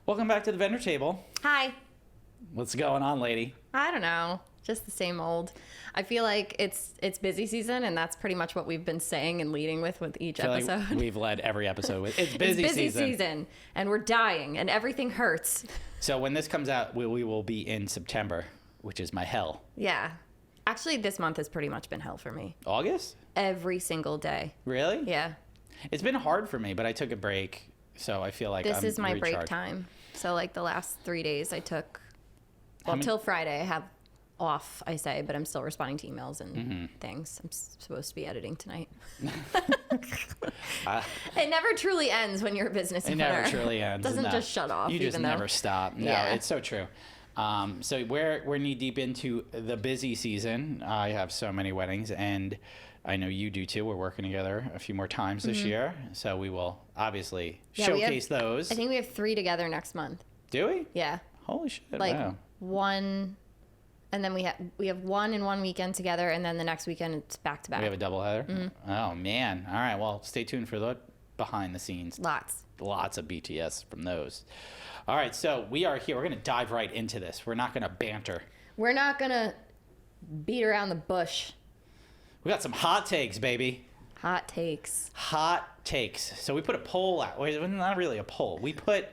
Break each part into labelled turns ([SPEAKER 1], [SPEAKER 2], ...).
[SPEAKER 1] Welcome back to the vendor table.
[SPEAKER 2] Hi.
[SPEAKER 1] What's going on, lady?
[SPEAKER 2] I don't know. Just the same old. I feel like it's busy season, and that's pretty much what we've been saying and leading with each episode.
[SPEAKER 1] Like we've led every episode with it's busy
[SPEAKER 2] season, and we're dying, and everything hurts.
[SPEAKER 1] So when this comes out, we will be in September, which is my hell.
[SPEAKER 2] Yeah. Actually, this month has pretty much been hell for me.
[SPEAKER 1] August?
[SPEAKER 2] Every single day.
[SPEAKER 1] Really?
[SPEAKER 2] Yeah.
[SPEAKER 1] It's been hard for me, but I took a break, so I feel like
[SPEAKER 2] this is my
[SPEAKER 1] recharged.
[SPEAKER 2] break time. So like the last 3 days I took, till Friday I have off, I say, but I'm still responding to emails and things. I'm supposed to be editing tonight. It never truly ends when you're a business owner.
[SPEAKER 1] It never truly ends.
[SPEAKER 2] It doesn't just shut off.
[SPEAKER 1] You just never stop. No,
[SPEAKER 2] Yeah.
[SPEAKER 1] It's so true. So we're knee deep into the busy season. I have so many weddings, and I know you do too. We're working together a few more times this year, so we will obviously showcase those.
[SPEAKER 2] I think we have 3 together next month.
[SPEAKER 1] Do we?
[SPEAKER 2] Yeah.
[SPEAKER 1] Holy shit!
[SPEAKER 2] Like
[SPEAKER 1] wow.
[SPEAKER 2] one, and then we have one in one weekend together, and then the next weekend it's back to back.
[SPEAKER 1] We have a doubleheader. Oh man! All right. Well, stay tuned for the behind the scenes. Lots of BTS from those. All right. So we are here. We're gonna dive right into this. We're not gonna banter.
[SPEAKER 2] We're not gonna beat around the bush.
[SPEAKER 1] We got some hot takes, baby.
[SPEAKER 2] Hot takes.
[SPEAKER 1] Hot takes. So we put a poll out. Well, not really a poll. We put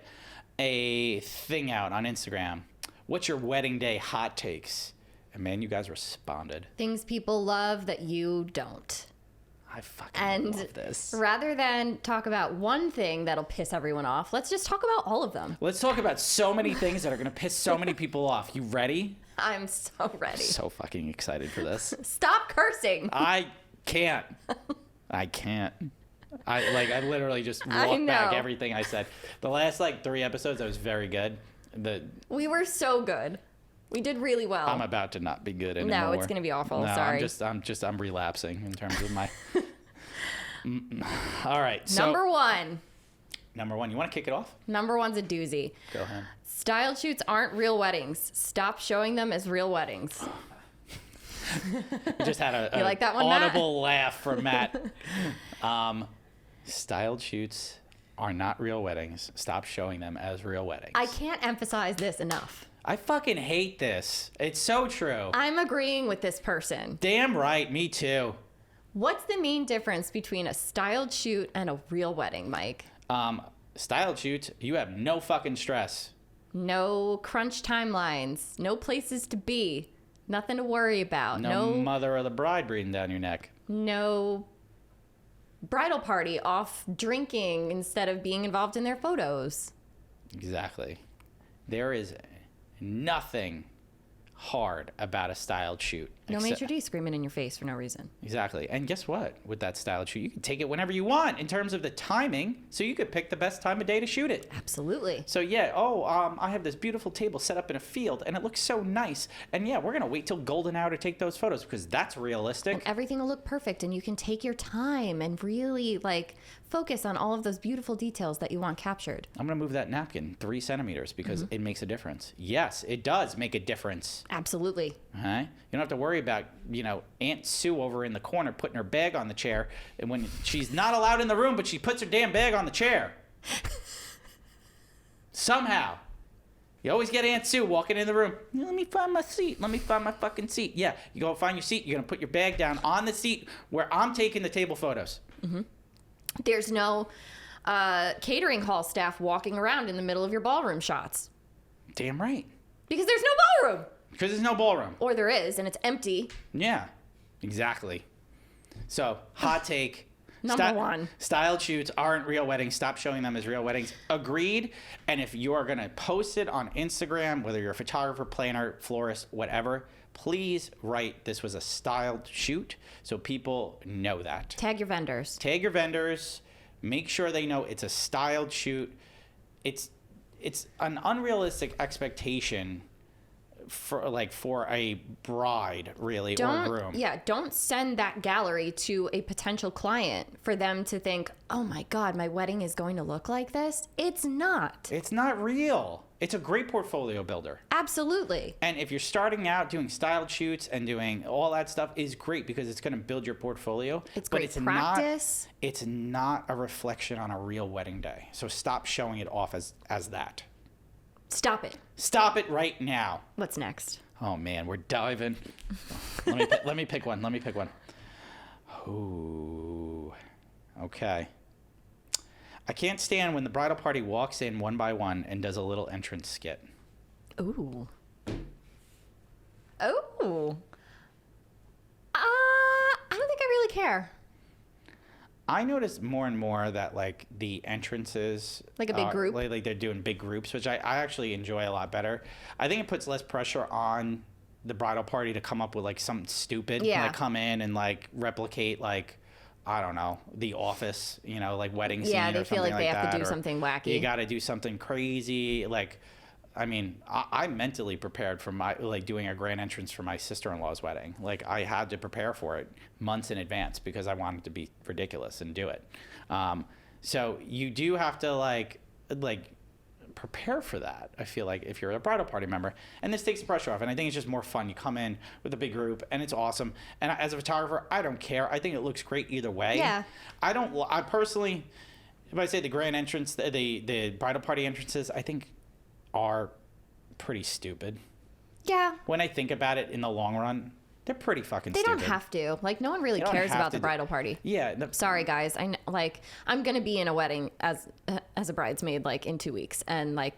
[SPEAKER 1] a thing out on Instagram. What's your wedding day hot takes? And man, you guys responded.
[SPEAKER 2] Things people love that you don't.
[SPEAKER 1] I fucking love this.
[SPEAKER 2] Rather than talk about one thing that'll piss everyone off, let's just talk about all of them.
[SPEAKER 1] Let's talk about so many things that are going to piss so many people off. You ready?
[SPEAKER 2] I'm so ready.
[SPEAKER 1] So fucking excited for this.
[SPEAKER 2] Stop cursing.
[SPEAKER 1] I can't. I literally just walked back everything I said. The last 3 episodes, I was very good.
[SPEAKER 2] We were so good. We did really well.
[SPEAKER 1] I'm about to not be good anymore.
[SPEAKER 2] No, it's gonna be awful.
[SPEAKER 1] No,
[SPEAKER 2] Sorry.
[SPEAKER 1] I'm relapsing in terms of my. All right. So,
[SPEAKER 2] Number one.
[SPEAKER 1] You want to kick it off?
[SPEAKER 2] Number one's a doozy.
[SPEAKER 1] Go ahead.
[SPEAKER 2] Style shoots aren't real weddings. Stop showing them as real weddings.
[SPEAKER 1] We just had a
[SPEAKER 2] like that one,
[SPEAKER 1] audible laugh from Matt. Styled shoots are not real weddings. Stop showing them as real weddings.
[SPEAKER 2] I can't emphasize this enough.
[SPEAKER 1] I fucking hate this. It's so true.
[SPEAKER 2] I'm agreeing with this person.
[SPEAKER 1] Damn right. Me too.
[SPEAKER 2] What's the main difference between a styled shoot and a real wedding, Mike?
[SPEAKER 1] Styled shoots, you have no fucking stress.
[SPEAKER 2] No crunch timelines. No places to be. Nothing to worry about.
[SPEAKER 1] No mother of the bride breathing down your neck.
[SPEAKER 2] No bridal party off drinking instead of being involved in their photos.
[SPEAKER 1] Exactly. There is nothing hard about a styled shoot.
[SPEAKER 2] No maitre d' screaming in your face for no reason.
[SPEAKER 1] Exactly. And guess what? With that styled shoot, you can take it whenever you want in terms of the timing. So you could pick the best time of day to shoot it.
[SPEAKER 2] Absolutely.
[SPEAKER 1] So yeah, I have this beautiful table set up in a field and it looks so nice. And yeah, we're going to wait till golden hour to take those photos because that's realistic.
[SPEAKER 2] And everything will look perfect and you can take your time and really focus on all of those beautiful details that you want captured.
[SPEAKER 1] I'm going to move that napkin 3 centimeters because it makes a difference. Yes, it does make a difference.
[SPEAKER 2] Absolutely.
[SPEAKER 1] Okay? You don't have to worry about, Aunt Sue over in the corner putting her bag on the chair. And when she's not allowed in the room, but she puts her damn bag on the chair. Somehow. You always get Aunt Sue walking in the room. Let me find my seat. Let me find my fucking seat. Yeah, you go find your seat. You're going to put your bag down on the seat where I'm taking the table photos.
[SPEAKER 2] Mm-hmm. There's no catering hall staff walking around in the middle of your ballroom shots.
[SPEAKER 1] Damn right.
[SPEAKER 2] Because there's no ballroom.
[SPEAKER 1] Because there's no ballroom.
[SPEAKER 2] Or there is, and it's empty.
[SPEAKER 1] Yeah, exactly. So, hot take.
[SPEAKER 2] Number one.
[SPEAKER 1] Styled shoots aren't real weddings. Stop showing them as real weddings. Agreed. And if you are going to post it on Instagram, whether you're a photographer, planner, florist, whatever, please write this was a styled shoot so people know that.
[SPEAKER 2] Tag your vendors.
[SPEAKER 1] Tag your vendors. Make sure they know it's a styled shoot. It's an unrealistic expectation for a bride, really, or groom.
[SPEAKER 2] Yeah, don't send that gallery to a potential client for them to think, oh my God, my wedding is going to look like this. It's not.
[SPEAKER 1] It's not real. It's a great portfolio builder.
[SPEAKER 2] Absolutely.
[SPEAKER 1] And if you're starting out doing styled shoots and doing all that stuff is great because it's going to build your portfolio.
[SPEAKER 2] It's great practice.
[SPEAKER 1] It's not a reflection on a real wedding day. So stop showing it off as that.
[SPEAKER 2] Stop it.
[SPEAKER 1] Stop it right now.
[SPEAKER 2] What's next?
[SPEAKER 1] Oh man, we're diving. Let me pick one. Let me pick one. Ooh. Okay. I can't stand when the bridal party walks in one by one and does a little entrance skit.
[SPEAKER 2] Ooh. Oh. I don't think I really care.
[SPEAKER 1] I notice more and more that like the entrances,
[SPEAKER 2] like a big group,
[SPEAKER 1] like they're doing big groups, which I actually enjoy a lot better. I think it puts less pressure on the bridal party to come up with like something stupid, like come in and like replicate like, I don't know, The Office, you know, like wedding scene.
[SPEAKER 2] Yeah, they
[SPEAKER 1] or
[SPEAKER 2] feel like
[SPEAKER 1] something
[SPEAKER 2] they have
[SPEAKER 1] that,
[SPEAKER 2] to do something wacky.
[SPEAKER 1] You got to do something crazy, like. I mean, I mentally prepared for my, like, doing a grand entrance for my sister-in-law's wedding. Like, I had to prepare for it months in advance because I wanted to be ridiculous and do it. So you do have to, like, prepare for that, I feel like, if you're a bridal party member. And this takes the pressure off. And I think it's just more fun. You come in with a big group, and it's awesome. And as a photographer, I don't care. I think it looks great either way.
[SPEAKER 2] Yeah.
[SPEAKER 1] I personally, if I say the grand entrance, the bridal party entrances, I think are pretty stupid.
[SPEAKER 2] Yeah.
[SPEAKER 1] When I think about it in the long run, they're pretty fucking stupid.
[SPEAKER 2] They don't have to. Like, no one really cares about the bridal party.
[SPEAKER 1] Yeah.
[SPEAKER 2] Sorry, guys. I'm going to be in a wedding as a bridesmaid, like, in 2 weeks. And, like,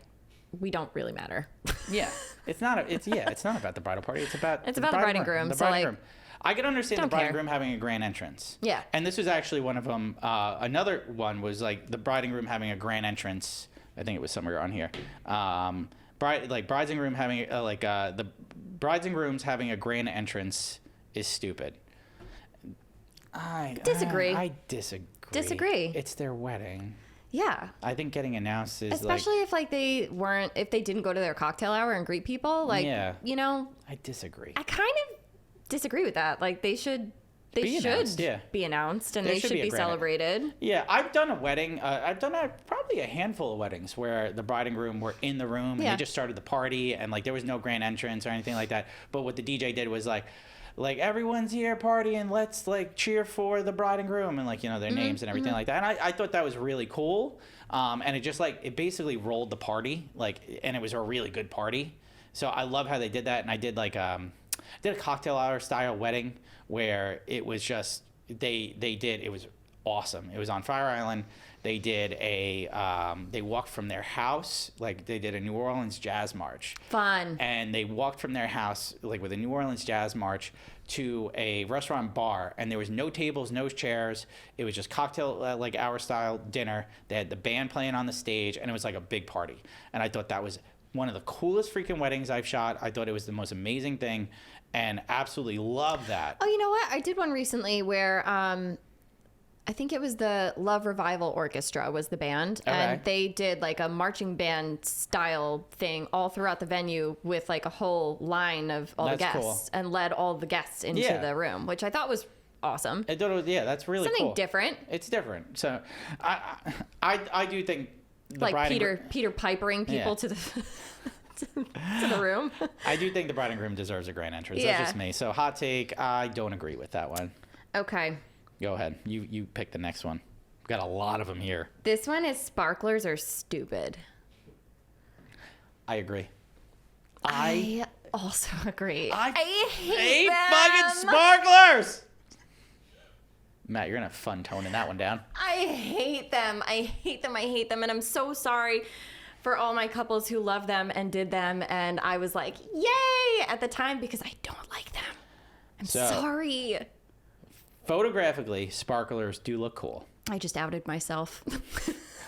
[SPEAKER 2] we don't really matter.
[SPEAKER 1] Yeah. It's not about the bridal party. It's about
[SPEAKER 2] the bride and groom.
[SPEAKER 1] The bride and groom. I can understand the bride and groom having a grand entrance.
[SPEAKER 2] Yeah.
[SPEAKER 1] And this was actually one of them. Another one was, like, the bride and groom having a grand entrance. I think it was somewhere on here. Brides and groom having the brides and grooms having a grand entrance is stupid. I
[SPEAKER 2] disagree.
[SPEAKER 1] I disagree.
[SPEAKER 2] Disagree.
[SPEAKER 1] It's their wedding.
[SPEAKER 2] Yeah.
[SPEAKER 1] I think getting announced is
[SPEAKER 2] especially if if they didn't go to their cocktail hour and greet people, like, you know.
[SPEAKER 1] I disagree.
[SPEAKER 2] I kind of disagree with that. Like, they should be announced and they should be celebrated.
[SPEAKER 1] Yeah, I've done a wedding. I've done probably a handful of weddings where the bride and groom were in the room and they just started the party and like there was no grand entrance or anything like that. But what the DJ did was like everyone's here partying, let's like cheer for the bride and groom and like, you know, their names and everything like that. And I thought that was really cool. And it just like, it basically rolled the party, like, and it was a really good party. So I love how they did that. And I did like, did a cocktail hour style wedding where it was just, it was awesome. It was on Fire Island. They did they walked from their house, like they did a New Orleans jazz march.
[SPEAKER 2] Fun.
[SPEAKER 1] And they walked from their house, like with a New Orleans jazz march, to a restaurant bar. And there was no tables, no chairs. It was just cocktail, like hour style dinner. They had the band playing on the stage and it was like a big party. And I thought that was one of the coolest freaking weddings I've shot. I thought it was the most amazing thing and absolutely love that.
[SPEAKER 2] Oh, you know what? I did one recently where I think it was the Love Revival Orchestra was the band. Okay. And they did like a marching band style thing all throughout the venue with like a whole line of all the guests and led all the guests into the room, which I thought was awesome.
[SPEAKER 1] I thought it was, that's really
[SPEAKER 2] something
[SPEAKER 1] cool.
[SPEAKER 2] different.
[SPEAKER 1] It's different. So I do think the
[SPEAKER 2] like Peter Pipering people to the to the room.
[SPEAKER 1] I do think the bride and groom deserves a grand entrance. That's just me. So hot take, I don't agree with that one.
[SPEAKER 2] Okay.
[SPEAKER 1] Go ahead. You pick the next one. Got a lot of them here.
[SPEAKER 2] This one is sparklers are stupid.
[SPEAKER 1] I agree.
[SPEAKER 2] I also agree.
[SPEAKER 1] I
[SPEAKER 2] hate them.
[SPEAKER 1] Fucking sparklers. Matt, you're gonna have fun toning that one down.
[SPEAKER 2] I hate them. I hate them. I hate them. And I'm so sorry for all my couples who love them and did them. And I was like, yay, at the time because I don't like them. I'm sorry.
[SPEAKER 1] Photographically, sparklers do look cool.
[SPEAKER 2] I just outed myself.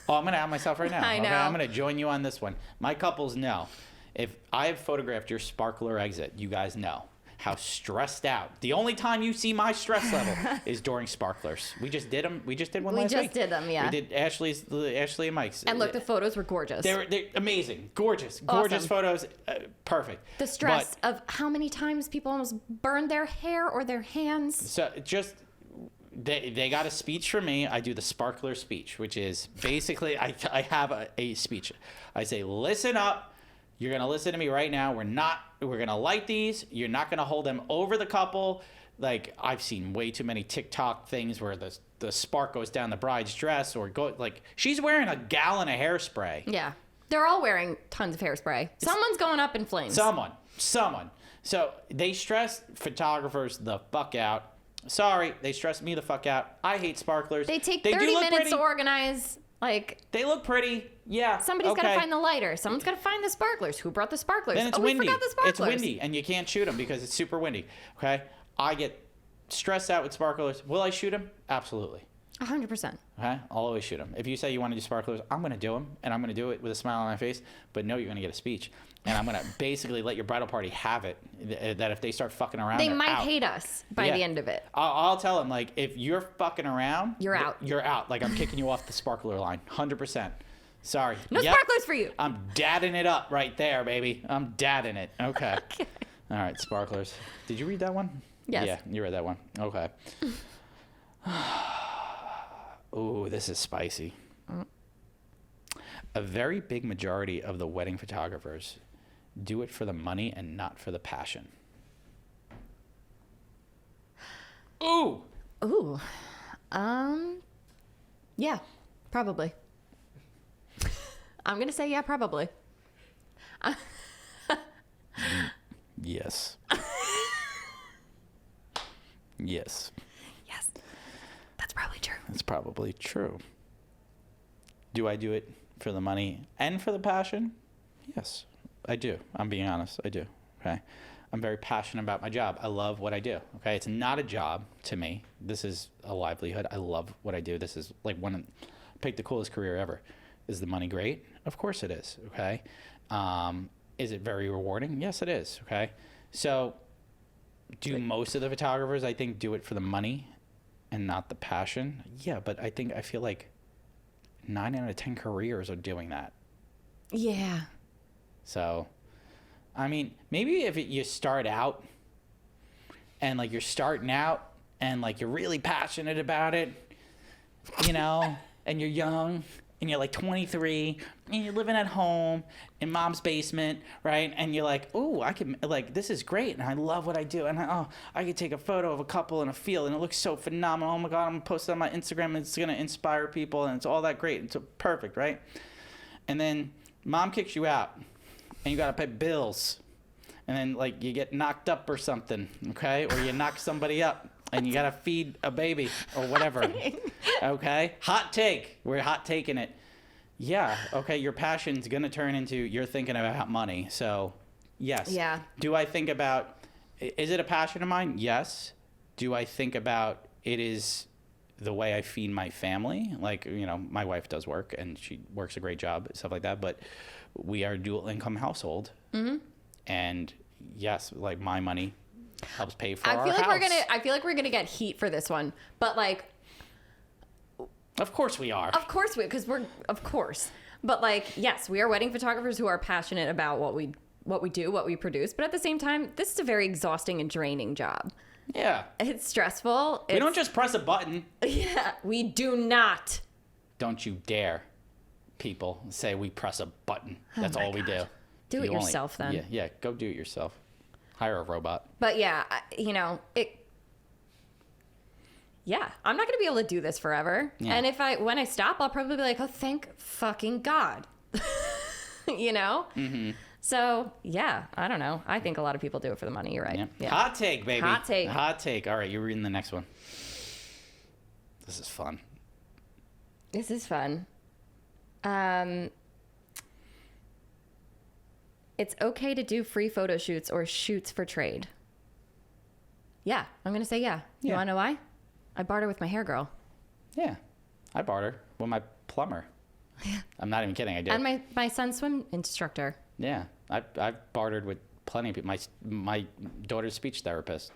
[SPEAKER 1] Oh, I'm going to out myself right now.
[SPEAKER 2] I know.
[SPEAKER 1] Okay, I'm going to join you on this one. My couples know. If I have photographed your sparkler exit, you guys know how stressed out. The only time you see my stress level is during sparklers. We just did them. We just did one last week.
[SPEAKER 2] We just did them, yeah.
[SPEAKER 1] We did Ashley and Mike's.
[SPEAKER 2] And look, the photos were gorgeous.
[SPEAKER 1] They're amazing. Gorgeous. Gorgeous photos. Perfect.
[SPEAKER 2] The stress of how many times people almost burned their hair or their hands.
[SPEAKER 1] So just... They got a speech from me. I do the sparkler speech, which is basically I have a speech. I say, listen up. You're going to listen to me right now. We're going to light these. You're not going to hold them over the couple. Like, I've seen way too many TikTok things where the spark goes down the bride's dress or she's wearing a gallon of hairspray.
[SPEAKER 2] Yeah. They're all wearing tons of hairspray. Someone's going up in flames.
[SPEAKER 1] Someone. So they stress photographers the fuck out. Sorry, they stress me the fuck out. I hate sparklers.
[SPEAKER 2] They take 30 minutes to organize. Like,
[SPEAKER 1] they look pretty. Yeah.
[SPEAKER 2] Somebody's got to find the lighter. Someone's got to find the sparklers. Who brought the sparklers?
[SPEAKER 1] Then it's windy.
[SPEAKER 2] We forgot the sparklers.
[SPEAKER 1] It's windy, and you can't shoot them because it's super windy. Okay? I get stressed out with sparklers. Will I shoot them? Absolutely.
[SPEAKER 2] 100%.
[SPEAKER 1] Okay? I'll always shoot them. If you say you want to do sparklers, I'm going to do them, and I'm going to do it with a smile on my face. But no, you're going to get a speech. And I'm going to basically let your bridal party have it, that if they start fucking around,
[SPEAKER 2] they
[SPEAKER 1] they're
[SPEAKER 2] might
[SPEAKER 1] out.
[SPEAKER 2] hate us by the end of it.
[SPEAKER 1] I'll tell them, like, if you're fucking around,
[SPEAKER 2] you're out.
[SPEAKER 1] You're out. Like, I'm kicking you off the sparkler line. 100%. Sorry.
[SPEAKER 2] No sparklers for you.
[SPEAKER 1] I'm dadding it up right there, baby. I'm dadding it. Okay. All right, sparklers. Did you read that one?
[SPEAKER 2] Yes.
[SPEAKER 1] Yeah, you read that one. Okay. Ooh, this is spicy. A very big majority of the wedding photographers do it for the money and not for the passion. Ooh.
[SPEAKER 2] Ooh. Yeah, probably. I'm going to say yeah, probably.
[SPEAKER 1] Yes. Yes.
[SPEAKER 2] Yes. That's probably true.
[SPEAKER 1] That's probably true. Do I do it for the money and for the passion? Yes, I do. I'm being honest. I do. Okay. I'm very passionate about my job. I love what I do. Okay. It's not a job to me. This is a livelihood. I love what I do. This is like pick the coolest career ever. Is the money great? Of course it is. Okay. Is it very rewarding? Yes, it is. Okay. So do most of the photographers, I think, do it for the money and not the passion? Yeah, but I feel like 9 out of 10 careers are doing that.
[SPEAKER 2] Yeah.
[SPEAKER 1] So, I mean, maybe if you start out and like you're starting out and like you're really passionate about it, you know, and you're young and you're like 23 and you're living at home in mom's basement, right? And you're like, oh, I can, like, this is great. And I love what I do. And I could take a photo of a couple in a field and it looks so phenomenal. Oh my God, I'm gonna post it on my Instagram and it's gonna inspire people and it's all that great. It's perfect, right? And then mom kicks you out and you gotta pay bills. And then like you get knocked up or something, okay? Or you knock somebody up. And you gotta feed a baby or whatever. Okay? Hot take. We're hot taking it. Yeah, okay, your passion's gonna turn into you're thinking about money. So, yes.
[SPEAKER 2] Yeah.
[SPEAKER 1] Do I think about, is it a passion of mine? Yes. Do I think about it is the way I feed my family? Like, you know, my wife does work and she works a great job, stuff like that. But we are a dual income household. Mm-hmm. And yes, like my money helps pay for our house.
[SPEAKER 2] I feel like we're gonna get heat for this one, but like,
[SPEAKER 1] of course we are.
[SPEAKER 2] Of course of course. But like, yes, we are wedding photographers who are passionate about what we do, what we produce. But at the same time, this is a very exhausting and draining job.
[SPEAKER 1] Yeah.
[SPEAKER 2] It's stressful.
[SPEAKER 1] We don't just press a button.
[SPEAKER 2] Yeah, we do not.
[SPEAKER 1] Don't you dare, people, say we press a button. That's all we do.
[SPEAKER 2] Do it yourself then.
[SPEAKER 1] Yeah, go do it yourself. Hire a robot.
[SPEAKER 2] But yeah, you know, yeah, I'm not going to be able to do this forever. Yeah. And when I stop, I'll probably be like, oh, thank fucking God. You know? Mm-hmm. So, yeah, I don't know. I think a lot of people do it for the money. You're right. Yeah.
[SPEAKER 1] Hot take, baby.
[SPEAKER 2] Hot take.
[SPEAKER 1] Hot take. All right, you're reading the next one. This is fun.
[SPEAKER 2] This is fun. It's okay to do free photo shoots or shoots for trade. Yeah, I'm going to say yeah. You want to know why? I barter with my hair girl.
[SPEAKER 1] Yeah, I barter with my plumber. I'm not even kidding. I do.
[SPEAKER 2] And my son's swim instructor.
[SPEAKER 1] Yeah, I've bartered with plenty of people. My daughter's speech therapist.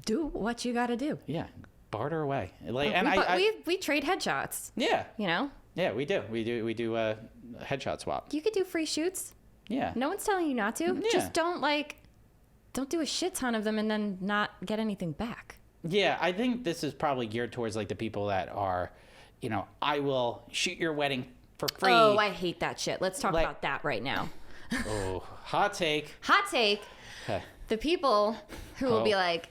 [SPEAKER 2] Do what you got to do.
[SPEAKER 1] Yeah, barter away.
[SPEAKER 2] Like, we trade headshots.
[SPEAKER 1] Yeah.
[SPEAKER 2] You know?
[SPEAKER 1] Yeah, we do. We do a headshot swap.
[SPEAKER 2] You could do free shoots.
[SPEAKER 1] Yeah.
[SPEAKER 2] No one's telling you not to.
[SPEAKER 1] Yeah.
[SPEAKER 2] Just don't do a shit ton of them and then not get anything back.
[SPEAKER 1] Yeah, I think this is probably geared towards like the people that are, you know, I will shoot your wedding for free.
[SPEAKER 2] Oh, I hate that shit. Let's talk about that right now.
[SPEAKER 1] Oh, hot take.
[SPEAKER 2] Hot take.
[SPEAKER 1] Okay.
[SPEAKER 2] The people who will be like,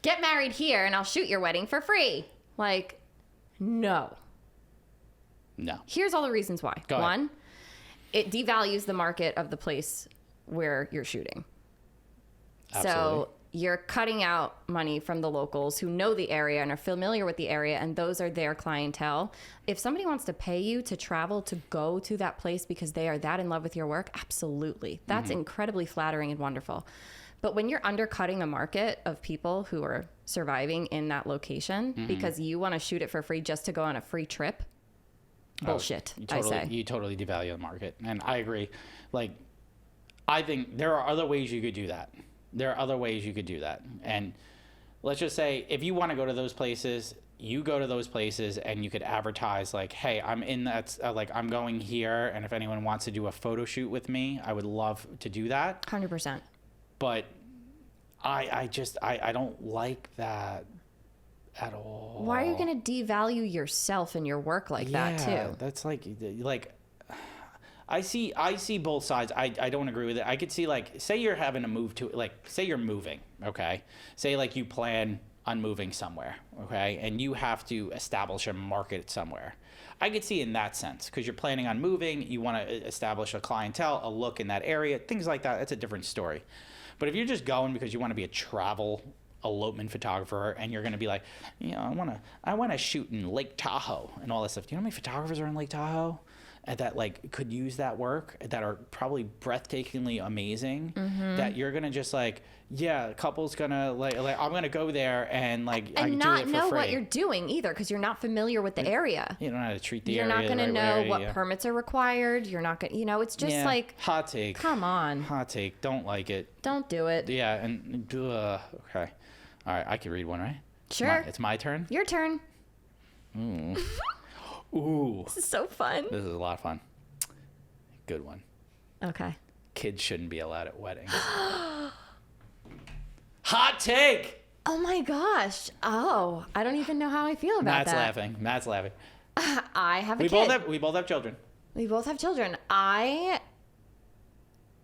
[SPEAKER 2] get married here and I'll shoot your wedding for free. Like, no.
[SPEAKER 1] No.
[SPEAKER 2] Here's all the reasons why.
[SPEAKER 1] Go ahead.
[SPEAKER 2] One, it devalues the market of the place where you're shooting.
[SPEAKER 1] Absolutely.
[SPEAKER 2] So you're cutting out money from the locals who know the area and are familiar with the area, and those are their clientele. If somebody wants to pay you to travel to go to that place because they are that in love with your work, absolutely. That's incredibly flattering and wonderful. But when you're undercutting a market of people who are surviving in that location because you want to shoot it for free just to go on a free trip, bullshit, I say.
[SPEAKER 1] You totally devalue the market. And I agree. Like, I think there are other ways you could do that. And let's just say if you want to go to those places, you go to those places and you could advertise like, hey, I'm in that, like I'm going here. And if anyone wants to do a photo shoot with me, I would love to do that.
[SPEAKER 2] 100%.
[SPEAKER 1] But I don't like that at all.
[SPEAKER 2] Why are you going to devalue yourself and your work like that too?
[SPEAKER 1] That's like I see both sides. I don't agree with it. I could see like, say you're having to move to, like, say you're moving, okay? Say like you plan on moving somewhere, okay? And you have to establish a market somewhere. I could see in that sense, because you're planning on moving, you want to establish a clientele, a look in that area, things like that. That's a different story. But if you're just going because you want to be a travel elopement photographer and you're going to be like, you know, I want to shoot in Lake Tahoe and all that stuff. Do you know how many photographers are in Lake Tahoe? That like could use that work, that are probably breathtakingly amazing, that you're gonna just like, yeah, a couple's gonna like I'm gonna go there and like
[SPEAKER 2] and
[SPEAKER 1] I
[SPEAKER 2] not
[SPEAKER 1] do it for
[SPEAKER 2] know
[SPEAKER 1] free.
[SPEAKER 2] what you're doing either because you're not familiar with the area.
[SPEAKER 1] You don't know how to treat the
[SPEAKER 2] You're
[SPEAKER 1] area.
[SPEAKER 2] not gonna
[SPEAKER 1] the right
[SPEAKER 2] know
[SPEAKER 1] way,
[SPEAKER 2] what permits are required. You're not gonna, you know, it's just like
[SPEAKER 1] hot take.
[SPEAKER 2] Come on,
[SPEAKER 1] Hot take. Don't like it.
[SPEAKER 2] don't do it.
[SPEAKER 1] Yeah, and okay, all right. I can read one, right?
[SPEAKER 2] Sure,
[SPEAKER 1] It's my turn.
[SPEAKER 2] your turn.
[SPEAKER 1] Ooh,
[SPEAKER 2] This is so fun.
[SPEAKER 1] this is a lot of fun. Good one.
[SPEAKER 2] Okay.
[SPEAKER 1] Kids shouldn't be allowed at weddings. Hot take.
[SPEAKER 2] Oh my gosh. Oh, I don't even know how I feel about
[SPEAKER 1] Matt's
[SPEAKER 2] that.
[SPEAKER 1] laughing. Matt's laughing.
[SPEAKER 2] I have a
[SPEAKER 1] We
[SPEAKER 2] kid.
[SPEAKER 1] both have children.
[SPEAKER 2] We both have children.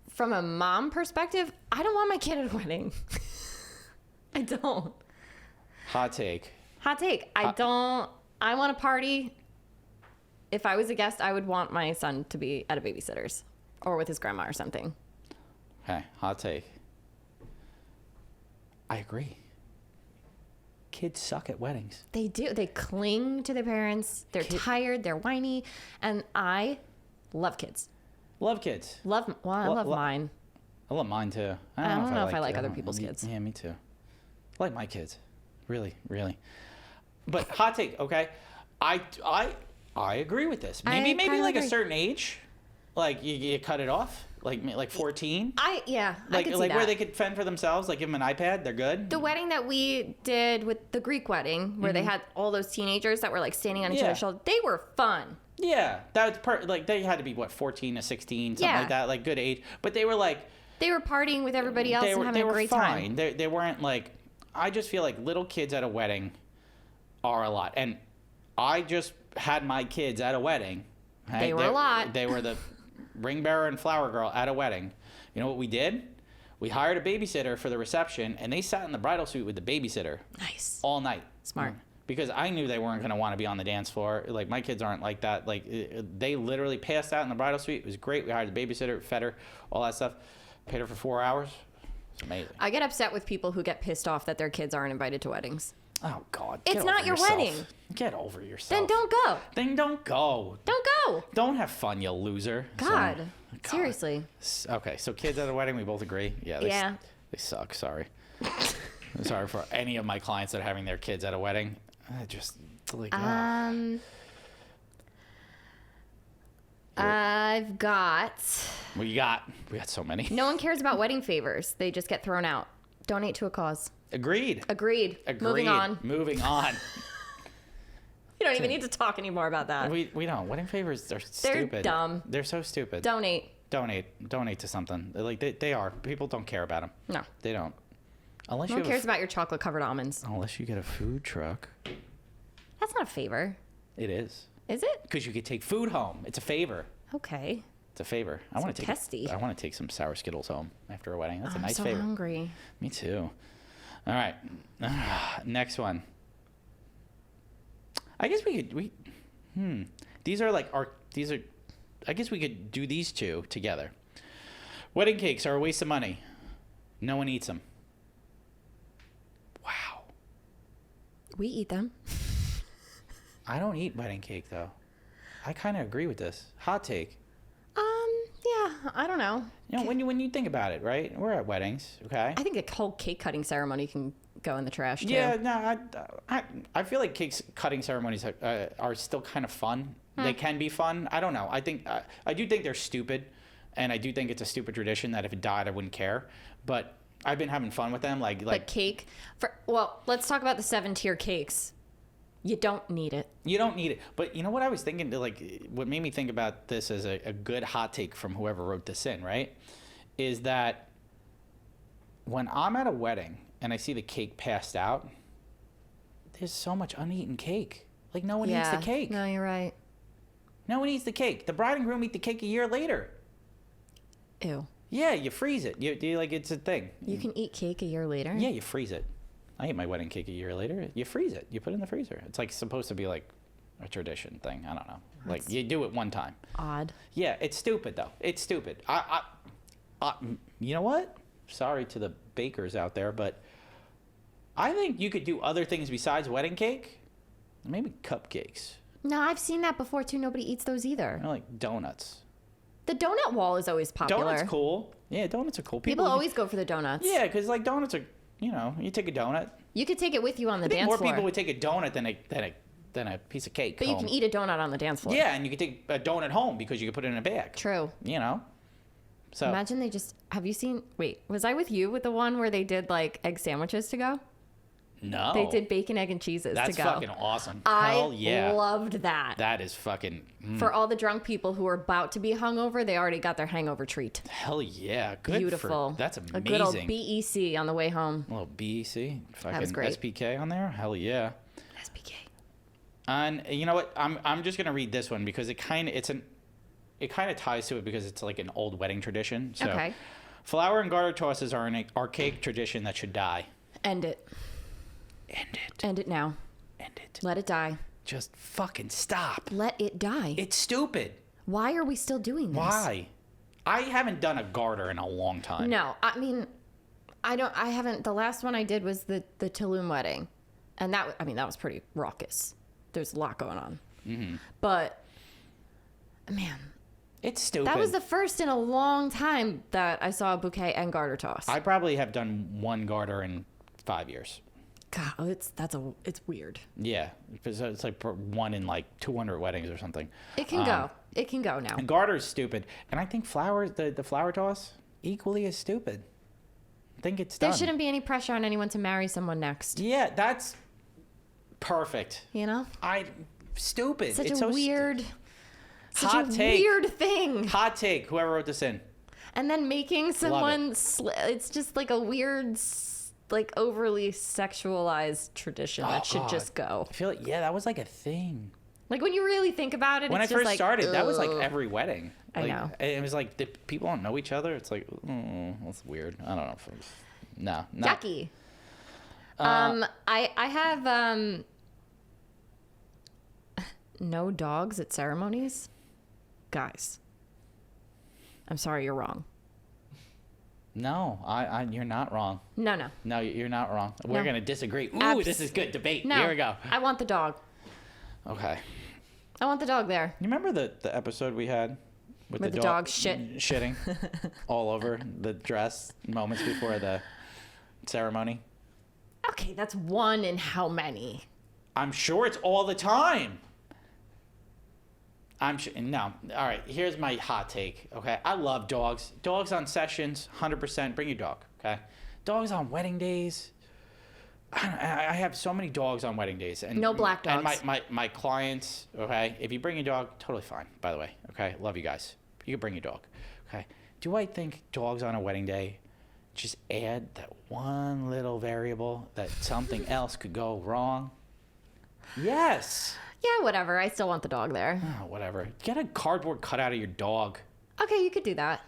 [SPEAKER 2] From a mom perspective, I don't want my kid at a wedding. I don't.
[SPEAKER 1] Hot take.
[SPEAKER 2] Hot take. I want a party. If I was a guest, I would want my son to be at a babysitter's or with his grandma or something.
[SPEAKER 1] Okay, hot take. I agree. Kids suck at weddings.
[SPEAKER 2] They do. They cling to their parents. They're tired. They're whiny. And I love kids.
[SPEAKER 1] Love kids.
[SPEAKER 2] I love mine.
[SPEAKER 1] I love mine too.
[SPEAKER 2] I don't know if I like other people's kids.
[SPEAKER 1] Yeah, me too. I like my kids. Really, really. But hot take, okay? I agree with this. Maybe like a certain age, like you cut it off, like 14.
[SPEAKER 2] I could see that.
[SPEAKER 1] Where they could fend for themselves, like give them an iPad, they're good.
[SPEAKER 2] The wedding that we did with the Greek wedding, where they had all those teenagers that were like standing on each other's shoulders, they were fun.
[SPEAKER 1] Yeah, that was like they had to be 14 to 16, something like that, like good age. But they were like
[SPEAKER 2] they were partying with everybody else and having a great time.
[SPEAKER 1] They weren't like. I just feel like little kids at a wedding are a lot, and I just had my kids at a wedding. Right?
[SPEAKER 2] They were a lot.
[SPEAKER 1] They were the ring bearer and flower girl at a wedding. You know what we did? We hired a babysitter for the reception, and they sat in the bridal suite with the babysitter.
[SPEAKER 2] Nice.
[SPEAKER 1] All night.
[SPEAKER 2] Smart.
[SPEAKER 1] Because I knew they weren't going to want to be on the dance floor. Like, my kids aren't like that. Like, they literally passed out in the bridal suite. It was great. We hired the babysitter, fed her, all that stuff. Paid her for 4 hours. It's amazing.
[SPEAKER 2] I get upset with people who get pissed off that their kids aren't invited to weddings.
[SPEAKER 1] Oh, God.
[SPEAKER 2] It's not your wedding.
[SPEAKER 1] Get over yourself.
[SPEAKER 2] Then don't go.
[SPEAKER 1] Don't go.
[SPEAKER 2] Don't go.
[SPEAKER 1] Don't have fun, you loser.
[SPEAKER 2] God. Seriously.
[SPEAKER 1] Okay, so kids at a wedding, we both agree. Yeah. They suck. Sorry. I'm sorry for any of my clients that are having their kids at a wedding. Just like.
[SPEAKER 2] I've got.
[SPEAKER 1] What you got? We got so many.
[SPEAKER 2] No one cares about wedding favors. They just get thrown out. Donate to a cause.
[SPEAKER 1] Agreed.
[SPEAKER 2] Moving on. You don't even need to talk anymore about that.
[SPEAKER 1] We don't. Wedding favors are stupid.
[SPEAKER 2] They're dumb.
[SPEAKER 1] They're so stupid.
[SPEAKER 2] Donate
[SPEAKER 1] to something. They are. People don't care about them.
[SPEAKER 2] No.
[SPEAKER 1] They don't. Unless
[SPEAKER 2] no one cares about your chocolate covered almonds.
[SPEAKER 1] Unless you get a food truck.
[SPEAKER 2] That's not a favor.
[SPEAKER 1] It is.
[SPEAKER 2] Is it?
[SPEAKER 1] Because you could take food home. It's a favor.
[SPEAKER 2] Okay.
[SPEAKER 1] It's a favor. I want to take some sour Skittles home after a wedding. That's a nice favor.
[SPEAKER 2] I'm so hungry.
[SPEAKER 1] Me too. All right. Next one. I guess these are I guess we could do these two together. Wedding cakes are a waste of money. No one eats them. Wow.
[SPEAKER 2] We eat them.
[SPEAKER 1] I don't eat wedding cake, though. I kind of agree with this. Hot take.
[SPEAKER 2] Yeah, I don't know.
[SPEAKER 1] You know, when you think about it, right? We're at weddings, okay?
[SPEAKER 2] I think a whole cake cutting ceremony can go in the trash, too.
[SPEAKER 1] Yeah, no, I feel like cake cutting ceremonies are still kind of fun. They can be fun. I don't know. I do think they're stupid, and I do think it's a stupid tradition that if it died, I wouldn't care. But I've been having fun with them. Like
[SPEAKER 2] cake. Well, let's talk about the 7-tier cakes. You don't need it.
[SPEAKER 1] You don't need it. But you know what I was thinking? What made me think about this as a good hot take from whoever wrote this in, right? Is that when I'm at a wedding and I see the cake passed out, there's so much uneaten cake. Like, no one eats the cake.
[SPEAKER 2] No, you're right.
[SPEAKER 1] No one eats the cake. The bride and groom eat the cake a year later.
[SPEAKER 2] Ew.
[SPEAKER 1] Yeah, you freeze it. You like, it's a thing.
[SPEAKER 2] You can eat cake a year later?
[SPEAKER 1] Yeah, you freeze it. I ate my wedding cake a year later. You freeze it. You put it in the freezer. It's like supposed to be like a tradition thing. I don't know. Like, you do it one time.
[SPEAKER 2] Odd.
[SPEAKER 1] Yeah, it's stupid though. It's stupid. You know what? Sorry to the bakers out there, but I think you could do other things besides wedding cake. Maybe cupcakes.
[SPEAKER 2] No, I've seen that before too. Nobody eats those either.
[SPEAKER 1] Like donuts.
[SPEAKER 2] The donut wall is always popular.
[SPEAKER 1] Donuts cool. Yeah, donuts are cool.
[SPEAKER 2] People always go for the donuts.
[SPEAKER 1] Yeah, because like donuts are, you take a donut.
[SPEAKER 2] You could take it with you on the dance
[SPEAKER 1] more
[SPEAKER 2] floor.
[SPEAKER 1] People would take a donut than a piece of cake.
[SPEAKER 2] But
[SPEAKER 1] home.
[SPEAKER 2] you can eat a donut on the dance floor.
[SPEAKER 1] Yeah, and you can take a donut home because you can put it in a bag.
[SPEAKER 2] True.
[SPEAKER 1] So
[SPEAKER 2] imagine have you seen, was I with you with the one where they did like egg sandwiches to go?
[SPEAKER 1] No.
[SPEAKER 2] They did bacon, egg, and cheeses to go.
[SPEAKER 1] That's fucking awesome.
[SPEAKER 2] Hell
[SPEAKER 1] yeah.
[SPEAKER 2] Loved that.
[SPEAKER 1] That is fucking...
[SPEAKER 2] For all the drunk people who are about to be hungover, they already got their hangover treat.
[SPEAKER 1] Hell yeah. Good.
[SPEAKER 2] Beautiful.
[SPEAKER 1] That's amazing.
[SPEAKER 2] A good old BEC on the way home.
[SPEAKER 1] A little BEC. Fucking
[SPEAKER 2] that was great.
[SPEAKER 1] SPK on there? Hell yeah.
[SPEAKER 2] SPK.
[SPEAKER 1] And you know what? I'm just going to read this one because it kind of ties to it because it's like an old wedding tradition. So,
[SPEAKER 2] okay.
[SPEAKER 1] Flower and garter tosses are an archaic tradition that should die.
[SPEAKER 2] End it.
[SPEAKER 1] End it.
[SPEAKER 2] End it now.
[SPEAKER 1] End it.
[SPEAKER 2] Let it die.
[SPEAKER 1] Just fucking stop.
[SPEAKER 2] Let it die.
[SPEAKER 1] It's stupid.
[SPEAKER 2] Why are we still doing this?
[SPEAKER 1] Why? I haven't done a garter in a long time.
[SPEAKER 2] No, I mean, I haven't. The last one I did was the Tulum wedding. And that was pretty raucous. There's a lot going on. Mm-hmm. But, man.
[SPEAKER 1] It's stupid.
[SPEAKER 2] That was the first in a long time that I saw a bouquet and garter toss.
[SPEAKER 1] I probably have done one garter in 5 years.
[SPEAKER 2] God, it's weird.
[SPEAKER 1] Yeah, it's like one in like 200 weddings or something.
[SPEAKER 2] It can go. It can go now.
[SPEAKER 1] And garter's stupid, and I think flowers, the flower toss, equally as stupid. I think it's done.
[SPEAKER 2] There shouldn't be any pressure on anyone to marry someone next.
[SPEAKER 1] Yeah, that's perfect. Stupid.
[SPEAKER 2] Such
[SPEAKER 1] it's
[SPEAKER 2] a
[SPEAKER 1] so
[SPEAKER 2] weird,
[SPEAKER 1] hot take.
[SPEAKER 2] Weird thing.
[SPEAKER 1] Hot take. Whoever wrote this in.
[SPEAKER 2] And then making someone, it's just like a weird, like overly sexualized tradition that should just go.
[SPEAKER 1] I feel like, that was like a thing.
[SPEAKER 2] Like when you really think about it,
[SPEAKER 1] when
[SPEAKER 2] it's
[SPEAKER 1] I
[SPEAKER 2] just
[SPEAKER 1] first
[SPEAKER 2] like,
[SPEAKER 1] started, that was like every wedding.
[SPEAKER 2] I know.
[SPEAKER 1] It was like the people don't know each other. It's like, that's weird. I don't know. No.
[SPEAKER 2] Yucky. I have no dogs at ceremonies. Guys, I'm sorry, you're wrong.
[SPEAKER 1] No, you're not wrong.
[SPEAKER 2] No,
[SPEAKER 1] you're not wrong. We're gonna disagree. Ooh, this is good debate.
[SPEAKER 2] No,
[SPEAKER 1] here we go.
[SPEAKER 2] I want the dog.
[SPEAKER 1] Okay.
[SPEAKER 2] I want the dog there.
[SPEAKER 1] You remember the episode we had with the
[SPEAKER 2] dog shitting
[SPEAKER 1] all over the dress moments before the ceremony?
[SPEAKER 2] Okay, that's one in how many?
[SPEAKER 1] I'm sure it's all the time. I'm sure. No. All right. Here's my hot take. Okay. I love dogs. Dogs on sessions, 100%. Bring your dog. Okay. Dogs on wedding days. I have so many dogs on wedding days. And,
[SPEAKER 2] no black dogs.
[SPEAKER 1] And my clients, okay, if you bring your dog, totally fine, by the way. Okay. Love you guys. You can bring your dog. Okay. Do I think dogs on a wedding day just add that one little variable that something else could go wrong? Yes.
[SPEAKER 2] Yeah, whatever. I still want the dog there.
[SPEAKER 1] Oh, whatever. Get a cardboard cutout of your dog.
[SPEAKER 2] Okay, you could do that.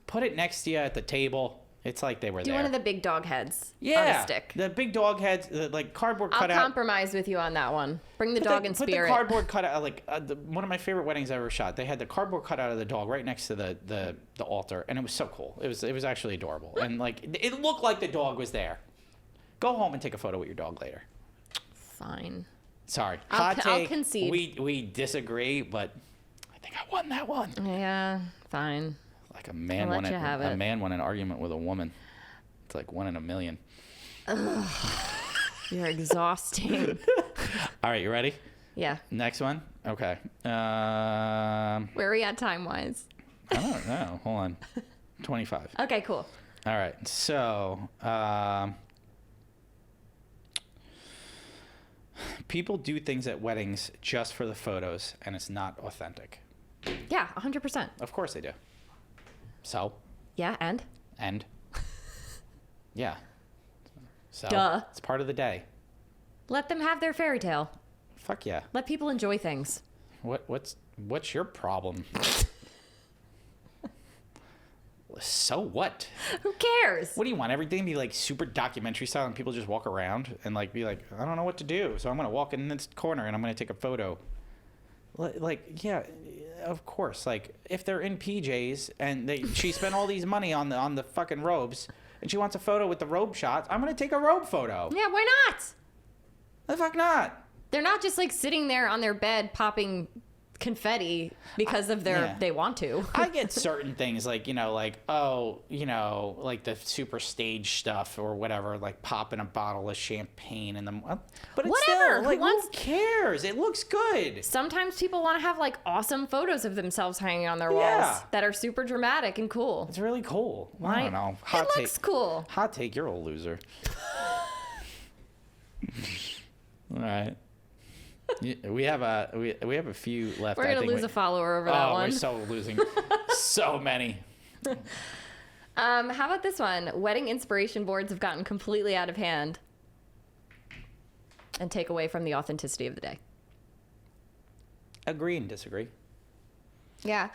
[SPEAKER 1] Put it next to you at the table. It's like they were
[SPEAKER 2] Do
[SPEAKER 1] there.
[SPEAKER 2] one of the big dog heads on
[SPEAKER 1] Yeah,
[SPEAKER 2] a stick.
[SPEAKER 1] the big dog heads, like cardboard
[SPEAKER 2] I'll
[SPEAKER 1] cutout.
[SPEAKER 2] compromise with you on that one. Bring the dog in spirit.
[SPEAKER 1] Put the cardboard cutout, like one of my favorite weddings I ever shot. They had the cardboard cutout of the dog right next to the altar, and it was so cool. It was actually adorable, and like it looked like the dog was there. Go home and take a photo with your dog later.
[SPEAKER 2] Fine.
[SPEAKER 1] Sorry,
[SPEAKER 2] I'll
[SPEAKER 1] hot take.
[SPEAKER 2] concede.
[SPEAKER 1] We disagree, but I think I won that one.
[SPEAKER 2] Yeah, fine.
[SPEAKER 1] Like a man
[SPEAKER 2] I'll
[SPEAKER 1] won
[SPEAKER 2] let you have
[SPEAKER 1] a
[SPEAKER 2] it.
[SPEAKER 1] man won an argument with a woman. It's like 1 in a million.
[SPEAKER 2] You're exhausting.
[SPEAKER 1] All right, you ready?
[SPEAKER 2] Yeah.
[SPEAKER 1] Next one. Okay.
[SPEAKER 2] Where are we at time-wise?
[SPEAKER 1] I don't know. Hold on. 25.
[SPEAKER 2] Okay, cool.
[SPEAKER 1] All right. So, people do things at weddings just for the photos, and it's not authentic.
[SPEAKER 2] Yeah, 100%.
[SPEAKER 1] Of course they do. So,
[SPEAKER 2] Yeah, and?
[SPEAKER 1] yeah. So,
[SPEAKER 2] Duh.
[SPEAKER 1] it's part of the day.
[SPEAKER 2] Let them have their fairy tale.
[SPEAKER 1] Fuck yeah.
[SPEAKER 2] Let people enjoy things.
[SPEAKER 1] What's your problem? So what?
[SPEAKER 2] Who cares?
[SPEAKER 1] What do you want? Everything to be like super documentary style and people just walk around and like be like, I don't know what to do. So I'm going to walk in this corner and I'm going to take a photo. Like, yeah, of course. Like if they're in PJs and she spent all these money on the fucking robes and she wants a photo with the robe shots, I'm going to take a robe photo.
[SPEAKER 2] Yeah, why not?
[SPEAKER 1] The fuck not?
[SPEAKER 2] They're not just like sitting there on their bed popping confetti because of they want to.
[SPEAKER 1] I get certain things like, like the super stage stuff or whatever, like popping a bottle of champagne in the, but it's
[SPEAKER 2] Whatever.
[SPEAKER 1] still, like, who cares? It looks good.
[SPEAKER 2] Sometimes people want to have like awesome photos of themselves hanging on their walls
[SPEAKER 1] Yeah.
[SPEAKER 2] that are super dramatic and cool.
[SPEAKER 1] It's really cool. I don't know.
[SPEAKER 2] It looks cool.
[SPEAKER 1] Hot take, you're a loser. All right. We have a few left.
[SPEAKER 2] We're gonna lose a follower over that one.
[SPEAKER 1] We're so losing so many.
[SPEAKER 2] How about this one? Wedding inspiration boards have gotten completely out of hand and take away from the authenticity of the day.
[SPEAKER 1] Agree and disagree.
[SPEAKER 2] Yeah,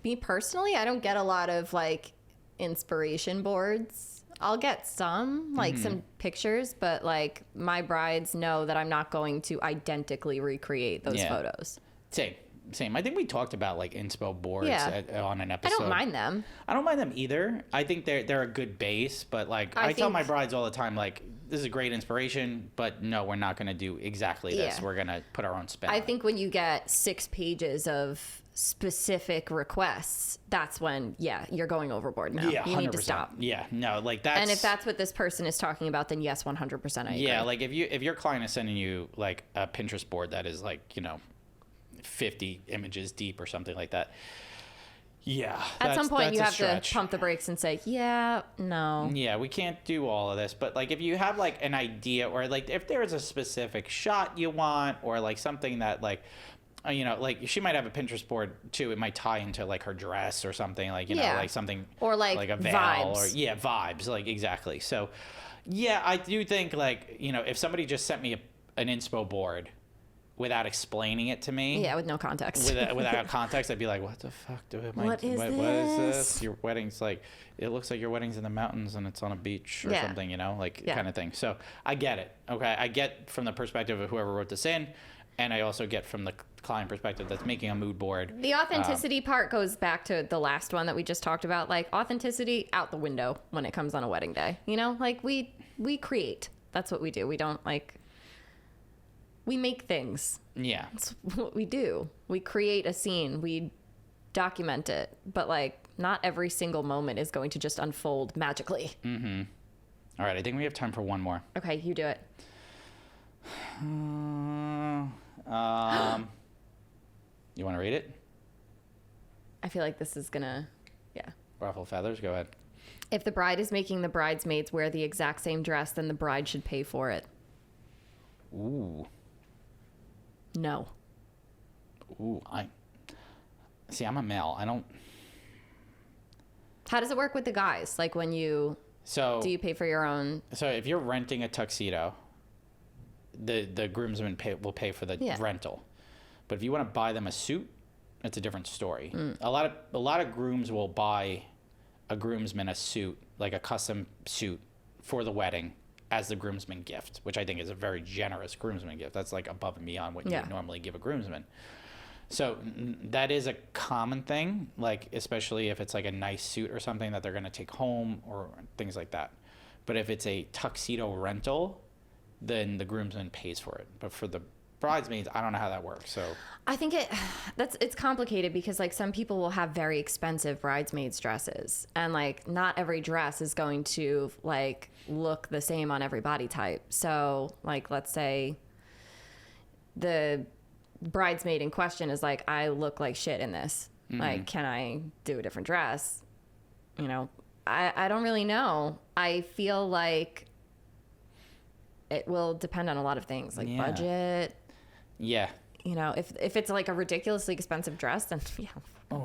[SPEAKER 2] me personally, I don't get a lot of like inspiration boards. I'll get some, like some pictures, but like my brides know that I'm not going to identically recreate those photos.
[SPEAKER 1] Same. I think we talked about like inspo boards on an episode.
[SPEAKER 2] I don't mind them.
[SPEAKER 1] I don't mind them either. I think they're a good base, but like I tell my brides all the time, like this is a great inspiration, but no, we're not going to do exactly this.
[SPEAKER 2] Yeah.
[SPEAKER 1] We're going to put our own spin.
[SPEAKER 2] I think when you get 6 pages of specific requests, that's when you're going overboard now.
[SPEAKER 1] Yeah,
[SPEAKER 2] you
[SPEAKER 1] 100%.
[SPEAKER 2] need to stop.
[SPEAKER 1] Yeah, no, like that's.
[SPEAKER 2] And if that's what this person is talking about, then yes, 100% I agree.
[SPEAKER 1] Yeah, like if your client is sending you like a Pinterest board that is like 50 images deep or something like that. Yeah.
[SPEAKER 2] At some point you have to pump the brakes and say, yeah, no.
[SPEAKER 1] Yeah, we can't do all of this. But like if you have like an idea or like if there's a specific shot you want or like something that like like she might have a Pinterest board too. It might tie into like her dress or something like, like something
[SPEAKER 2] or like
[SPEAKER 1] a veil
[SPEAKER 2] vibes.
[SPEAKER 1] or vibes, like exactly. So yeah, I do think like, if somebody just sent me an inspo board without explaining it to me.
[SPEAKER 2] Yeah, with no context.
[SPEAKER 1] Without context, I'd be like, what the fuck?
[SPEAKER 2] What is
[SPEAKER 1] What is this? Your wedding's like, it looks like your wedding's in the mountains and it's on a beach or something, kind of thing. So I get it. Okay. I get from the perspective of whoever wrote this in. And I also get from the client perspective that's making a mood board.
[SPEAKER 2] The authenticity part goes back to the last one that we just talked about. Like authenticity out the window when it comes on a wedding day. Like we create. That's what we do. We don't we make things.
[SPEAKER 1] Yeah.
[SPEAKER 2] That's what we do. We create a scene. We document it. But like not every single moment is going to just unfold magically.
[SPEAKER 1] Mm-hmm. All right. I think we have time for one more.
[SPEAKER 2] Okay. You do it.
[SPEAKER 1] You want to read it?
[SPEAKER 2] I feel like this is gonna,
[SPEAKER 1] Ruffle feathers. Go ahead.
[SPEAKER 2] If the bride is making the bridesmaids wear the exact same dress, then the bride should pay for it.
[SPEAKER 1] Ooh.
[SPEAKER 2] No.
[SPEAKER 1] Ooh. I'm a male. I don't.
[SPEAKER 2] How does it work with the guys? Like when do you pay for your own?
[SPEAKER 1] So if you're renting a tuxedo, the groomsman will pay for the rental. But if you want to buy them a suit, it's a different story. A lot of grooms will buy a groomsman a suit, like a custom suit for the wedding as the groomsman gift, which I think is a very generous groomsman gift. That's like above and beyond what you would normally give a groomsman. So that is a common thing, like especially if it's like a nice suit or something that they're going to take home or things like that. But if it's a tuxedo rental, then the groomsman pays for it. But for the bridesmaids, I don't know how that works. So
[SPEAKER 2] I think it's complicated because like some people will have very expensive bridesmaids dresses, and like not every dress is going to like look the same on every body type. So like let's say the bridesmaid in question is like, I look like shit in this. Like, can I do a different dress? You know, I don't really know. I feel like it will depend on a lot of things, like budget.
[SPEAKER 1] Yeah.
[SPEAKER 2] You know, if it's like a ridiculously expensive dress, then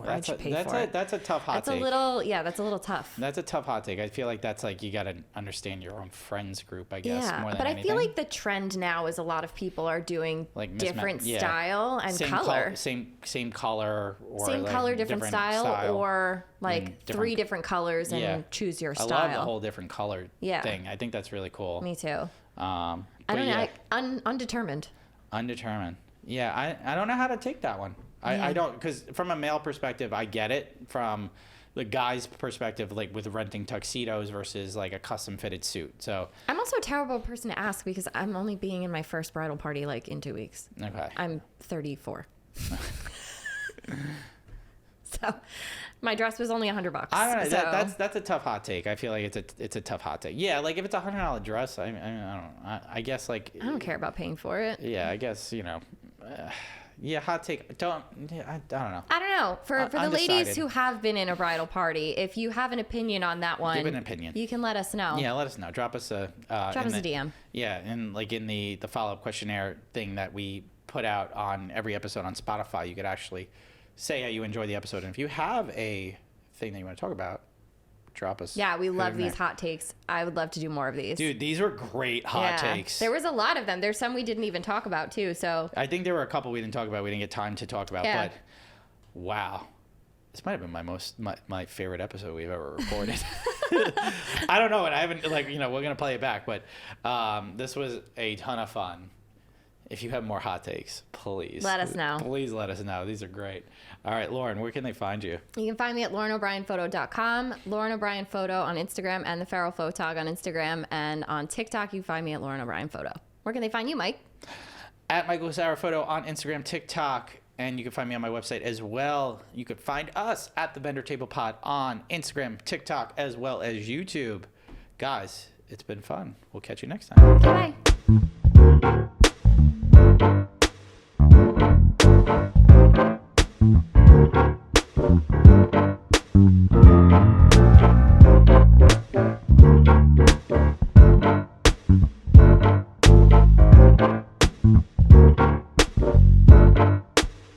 [SPEAKER 2] that's a
[SPEAKER 1] tough hot take.
[SPEAKER 2] That's a little tough.
[SPEAKER 1] That's a tough hot take. I feel like that's like you got to understand your own friends group, I guess.
[SPEAKER 2] Yeah,
[SPEAKER 1] more than
[SPEAKER 2] but
[SPEAKER 1] anything.
[SPEAKER 2] I feel like the trend now is a lot of people are doing like different style and
[SPEAKER 1] same
[SPEAKER 2] color.
[SPEAKER 1] Same color or
[SPEAKER 2] same
[SPEAKER 1] like
[SPEAKER 2] color, different style, or like three different colors and choose your style.
[SPEAKER 1] I love the whole different color thing. I think that's really cool.
[SPEAKER 2] Me too.
[SPEAKER 1] I
[SPEAKER 2] don't know. Undetermined.
[SPEAKER 1] Undetermined. Yeah, I don't know how to take that one. I don't, because from a male perspective, I get it. From the guy's perspective, like with renting tuxedos versus like a custom fitted suit. So
[SPEAKER 2] I'm also a terrible person to ask because I'm only being in my first bridal party like in 2 weeks.
[SPEAKER 1] Okay.
[SPEAKER 2] I'm 34. So my dress was only $100.
[SPEAKER 1] I don't know. That's a tough hot take. I feel like it's a tough hot take. Yeah, like if it's $100 dress, I don't know. I guess like
[SPEAKER 2] I don't care about paying for it.
[SPEAKER 1] Yeah, I guess yeah, hot take. I don't know.
[SPEAKER 2] I don't know. For the ladies who have been in a bridal party, if you have an opinion on that one,
[SPEAKER 1] give an opinion.
[SPEAKER 2] You can let us know.
[SPEAKER 1] Yeah, let us know. Drop us a
[SPEAKER 2] DM.
[SPEAKER 1] Yeah, and like in the follow-up questionnaire thing that we put out on every episode on Spotify, you could actually say how you enjoy the episode, and if you have a thing that you want to talk about, drop us.
[SPEAKER 2] Yeah, we love these hot takes. I would love to do more of these.
[SPEAKER 1] Dude, these were great hot takes.
[SPEAKER 2] There was a lot of them. There's some we didn't even talk about too. So
[SPEAKER 1] I think there were a couple we didn't talk about. We didn't get time to talk about. Yeah. But wow, this might have been my favorite episode we've ever recorded. I don't know, and I haven't we're gonna play it back, but this was a ton of fun. If you have more hot takes, please
[SPEAKER 2] let us know.
[SPEAKER 1] Please let us know. These are great. All right, Lauren, where can they find you?
[SPEAKER 2] You can find me at LaurenO'BrienPhoto.com, Lauren O'Brien Photo on Instagram, and the Feral Photog on Instagram. And on TikTok, you can find me at Lauren O'Brien Photo. Where can they find you, Mike?
[SPEAKER 1] At Michael Sarah Photo on Instagram, TikTok, and you can find me on my website as well. You can find us at the Vendor Table Pod on Instagram, TikTok, as well as YouTube. Guys, it's been fun. We'll catch you next time.
[SPEAKER 2] Bye.